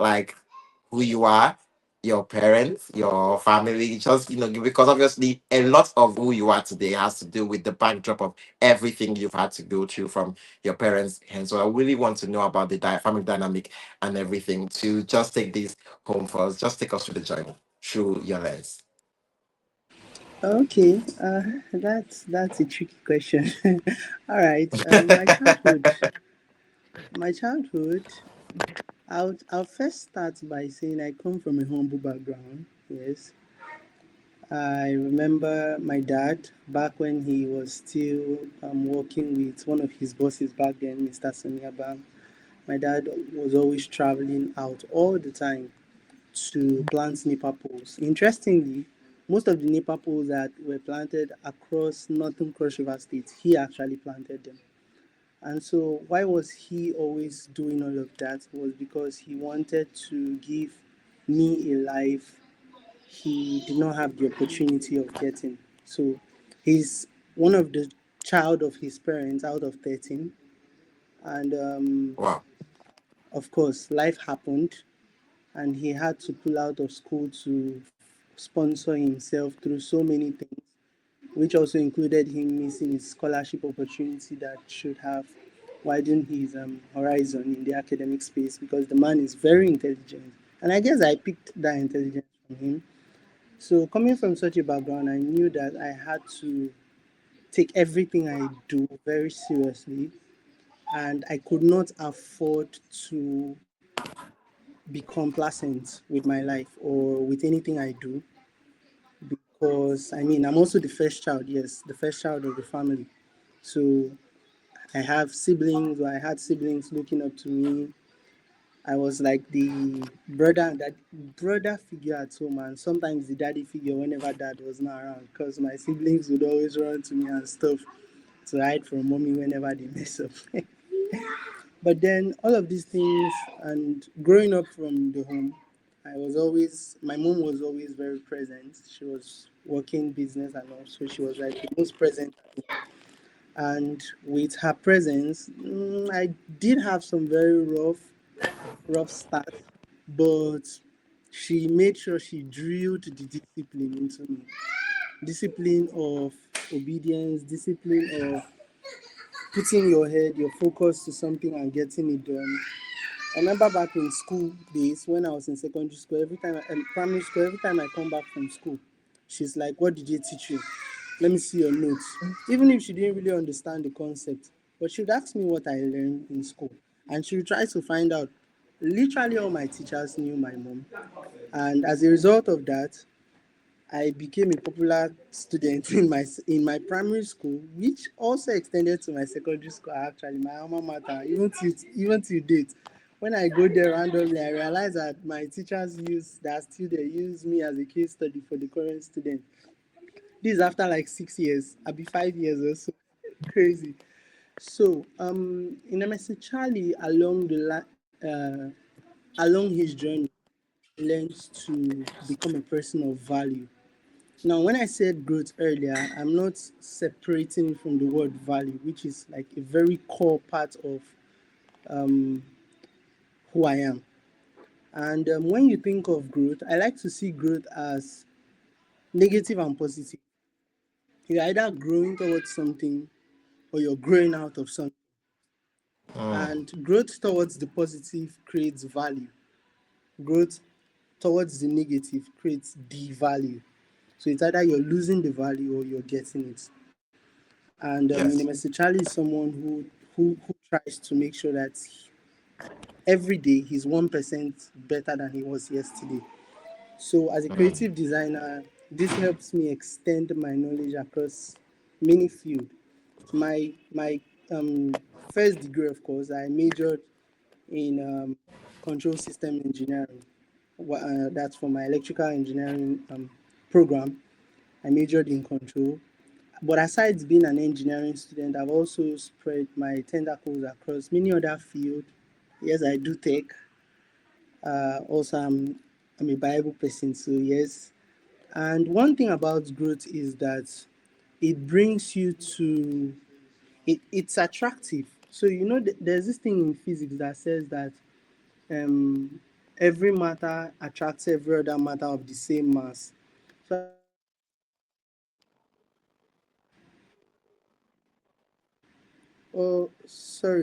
like who you are, your parents, your family, just because obviously a lot of who you are today has to do with the backdrop of everything you've had to go through from your parents. And so I really want to know about the family dynamic and everything. To just take this home for us, just take us through the journey through your lens. Okay, that's a tricky question. All right, my childhood. I'll first start by saying I come from a humble background. Yes, I remember my dad back when he was still working with one of his bosses back then, Mr. Sanyaba. My dad was always traveling out all the time to plant Nipa poles. Interestingly, most of the Nipa poles that were planted across northern Cross River State, he actually planted them. And so, why was he always doing all of that? Was because he wanted to give me a life he did not have the opportunity of getting. So, he's one of the child of his parents out of 13. And Wow. of course, life happened and he had to pull out of school to sponsor himself through so many things, which also included him missing his scholarship opportunity that should have widened his horizon in the academic space because the man is very intelligent. And I guess I picked that intelligence from him. So, coming from such a background, I knew that I had to take everything I do very seriously, and I could not afford to be complacent with my life or with anything I do because I mean I'm also the first child, yes, the first child of the family. So I have siblings or I had siblings looking up to me. I was like the brother figure at home and sometimes the daddy figure whenever dad was not around because my siblings would always run to me and stuff to hide from mommy whenever they mess up. But then all of these things and growing up from the home, my mom was always very present. She was working business and also she was like the most present. And with her presence, I did have some very rough start, but she made sure she drilled the discipline into me. Discipline of obedience, discipline of putting your head, your focus to something and getting it done. I remember back in school days when I was in secondary school, primary school, every time I come back from school, she's like, "What did they teach you? Let me see your notes." Even if she didn't really understand the concept, but she would ask me what I learned in school. And she would try to find out. Literally, all my teachers knew my mom. And as a result of that, I became a popular student in my primary school, which also extended to my secondary school. Actually, my alma mater, even till date. When I go there randomly, I realize that my teachers use me as a case study for the current student. This is after like 6 years, I'll be 5 years or so. Crazy. So, in MSc Charlie, along his journey, learns to become a person of value. Now, when I said growth earlier, I'm not separating it from the word value, which is like a very core part of um, who I am. And when you think of growth, I like to see growth as negative and positive. You're either growing towards something or you're growing out of something. Mm. And growth towards the positive creates value. Growth towards the negative creates devalue. So it's either you're losing the value or you're getting it. And Yes. Mr. Charlie is someone who tries to make sure that every day he's 1% better than he was yesterday. So as a Mm. creative designer, this helps me extend my knowledge across many fields. My first degree, of course, I majored in control system engineering. That's for my electrical engineering program. I majored in control. But aside being an engineering student, I've also spread my tentacles across many other fields. Yes, I do tech. Also, I'm a Bible person, so yes. And one thing about growth is that it brings you to it's attractive. So there's this thing in physics that says that um, every matter attracts every other matter of the same mass. So I think that is why we have to oh sorry.